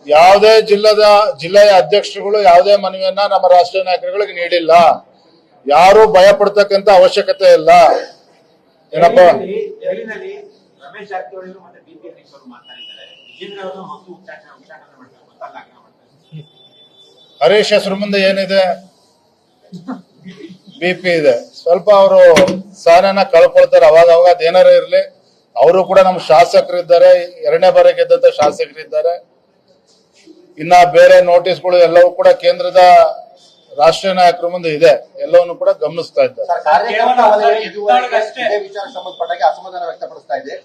ಯಾವುದೇ ಜಿಲ್ಲೆಯ ಅಧ್ಯಕ್ಷರುಗಳು ಯಾವುದೇ ಮನವಿಯನ್ನ ನಮ್ಮ ರಾಷ್ಟ್ರೀಯ ನಾಯಕರುಗಳಿಗೆ ನೀಡಿಲ್ಲ. ಯಾರು ಭಯ ಪಡ್ತಕ್ಕಂತ ಅವಶ್ಯಕತೆ ಇಲ್ಲ. ಏನಪ್ಪ ಜೈಲಿನಲ್ಲಿ ರಮೇಶ್ ಜಾರಕಿಹೊಳಿ ಮತ್ತೆ ಬಿಪಿ ಅಧ್ಯಕ್ಷ ಅವರು ಮಾತಾಡಿದ್ದಾರೆ. ವಿಜೇಂದ್ರ ಅವರು ಮತ್ತು ಉಚ್ಚಾಟನೆ ಮಾಡ್ತಾರೆ. ಹರೀಶ್ ಹೆಸರು ಮುಂದೆ ಏನಿದೆ? ಬಿಪಿ ಇದೆ. ಸ್ವಲ್ಪ ಅವರು ಸಹನೆನ ಕಳ್ಕೊಳ್ತಾರೆ ಅವಾಗ ಅದೇನಾರ ಇರ್ಲಿ. ಅವರು ಕೂಡ ನಮ್ಮ ಶಾಸಕರಿದ್ದಾರೆ, 2ನೇ ಬಾರಿ ಗೆದ್ದಂತ ಶಾಸಕರಿದ್ದಾರೆ. ಇನ್ನ ಬೇರೆ ನೋಟಿಸ್ಗಳು ಎಲ್ಲವೂ ಕೂಡ ಕೇಂದ್ರದ ರಾಷ್ಟ್ರೀಯ ನಾಯಕರ ಮುಂದೆ ಇದೆ, ಎಲ್ಲವನ್ನು ಕೂಡ ಗಮನಿಸ್ತಾ ಇದ್ದಾರೆ. ವಿಚಾರ ಸಂಬಂಧಪಟ್ಟಾಗ ಅಸಮಾಧಾನ ವ್ಯಕ್ತಪಡಿಸ್ತಾ ಇದೆ.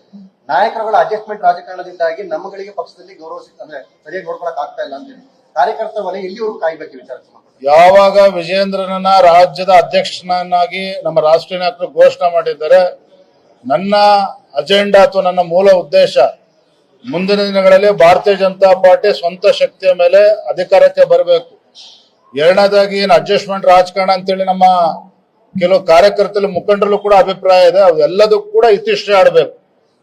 ನಾಯಕರುಗಳ ಅಡ್ಜಸ್ಟ್ಮೆಂಟ್ ರಾಜಕಾರಣದಿಂದಾಗಿ ನಮ್ಮಗಳಿಗೆ ಪಕ್ಷದಲ್ಲಿ ಗೌರವ ಅಂದ್ರೆ ಸರಿಯಾಗಿ ನೋಡ್ಕೊಳಕ್ ಆಗ್ತಾ ಇಲ್ಲ ಅಂತ ಹೇಳಿ ಕಾರ್ಯಕರ್ತರ ವಲಯ ಎಲ್ಲಿವರೆಗೂ ಕಾಯ್ಬೇಕು ವಿಚಾರ ಸಂಬಂಧ? ಯಾವಾಗ ವಿಜೇಂದ್ರನನ್ನ ರಾಜ್ಯದ ಅಧ್ಯಕ್ಷನಾಗಿ ನಮ್ಮ ರಾಷ್ಟ್ರೀಯ ನಾಯಕರು ಘೋಷಣೆ ಮಾಡಿದ್ದಾರೆ, ನನ್ನ ಅಜೆಂಡಾ ಅಥವಾ ನನ್ನ ಮೂಲ ಉದ್ದೇಶ ಮುಂದಿನ ದಿನಗಳಲ್ಲಿ ಭಾರತೀಯ ಜನತಾ ಪಾರ್ಟಿ ಸ್ವಂತ ಶಕ್ತಿಯ ಮೇಲೆ ಅಧಿಕಾರಕ್ಕೆ ಬರಬೇಕು. ಎರಡನೇದಾಗಿ ಏನು ಅಡ್ಜಸ್ಟ್ಮೆಂಟ್ ರಾಜಕಾರಣ ಅಂತೇಳಿ ನಮ್ಮ ಕೆಲವು ಕಾರ್ಯಕರ್ತರು ಮುಖಂಡರು ಕೂಡ ಅಭಿಪ್ರಾಯ ಇದೆ, ಅವೆಲ್ಲದೂ ಕೂಡ ಇತಿಶ್ರೀ ಆಡಬೇಕು.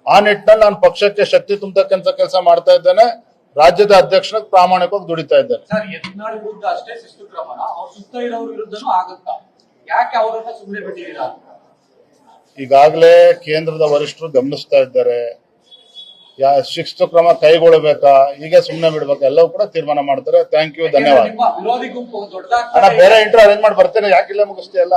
ಆ ನಿಟ್ಟಿನಲ್ಲಿ ನಾನು ಪಕ್ಷಕ್ಕೆ ಶಕ್ತಿ ತುಂಬತಕ್ಕಂಥ ಕೆಲಸ ಮಾಡ್ತಾ ಇದ್ದೇನೆ. ರಾಜ್ಯದ ಅಧ್ಯಕ್ಷನ ಪ್ರಾಮಾಣಿಕವಾಗಿ ದುಡಿತಾ ಇದ್ದೇನೆ. ಸರ್, ಯತ್ನಾಳ್ ವಿರುದ್ಧ ಅಷ್ಟೇ ಶಿಸ್ತು ಕ್ರಮನ ಅವ್ರ ಸುತ್ತ ಇರೋರ ವಿರುದ್ಧನೂ ಆಗುತ್ತಾ? ಯಾಕೆ ಅವರನ್ನ ಸುಮ್ಮನೆ ಬಿಟ್ಟಿದ್ದೀರಾ? ಈಗಾಗಲೇ ಕೇಂದ್ರದ ವರಿಷ್ಠರು ಗಮನಿಸ್ತಾ ಇದ್ದಾರೆ. ಶಿಸ್ತು ಕ್ರಮ ಕೈಗೊಳ್ಳಬೇಕಾ, ಹೀಗೆ ಸುಮ್ಮನೆ ಬಿಡ್ಬೇಕಾ, ಎಲ್ಲವೂ ಕೂಡ ತೀರ್ಮಾನ ಮಾಡ್ತಾರೆ. ಥ್ಯಾಂಕ್ ಯು, ಧನ್ಯವಾದ. ನಿಮ್ಮ ವಿರೋಧಿ ಗುಂಪು ದೊಡ್ಡದಾಗ್ತದೆ. ಅಣ್ಣ, ಬೇರೆ ಇಂಟ್ರೂ ಅರೇಂಜ್ ಮಾಡಿ ಬರ್ತೇನೆ, ಯಾಕಿಲ್ಲ ಮುಗಿಸ್ತೀಯಲ್ಲ.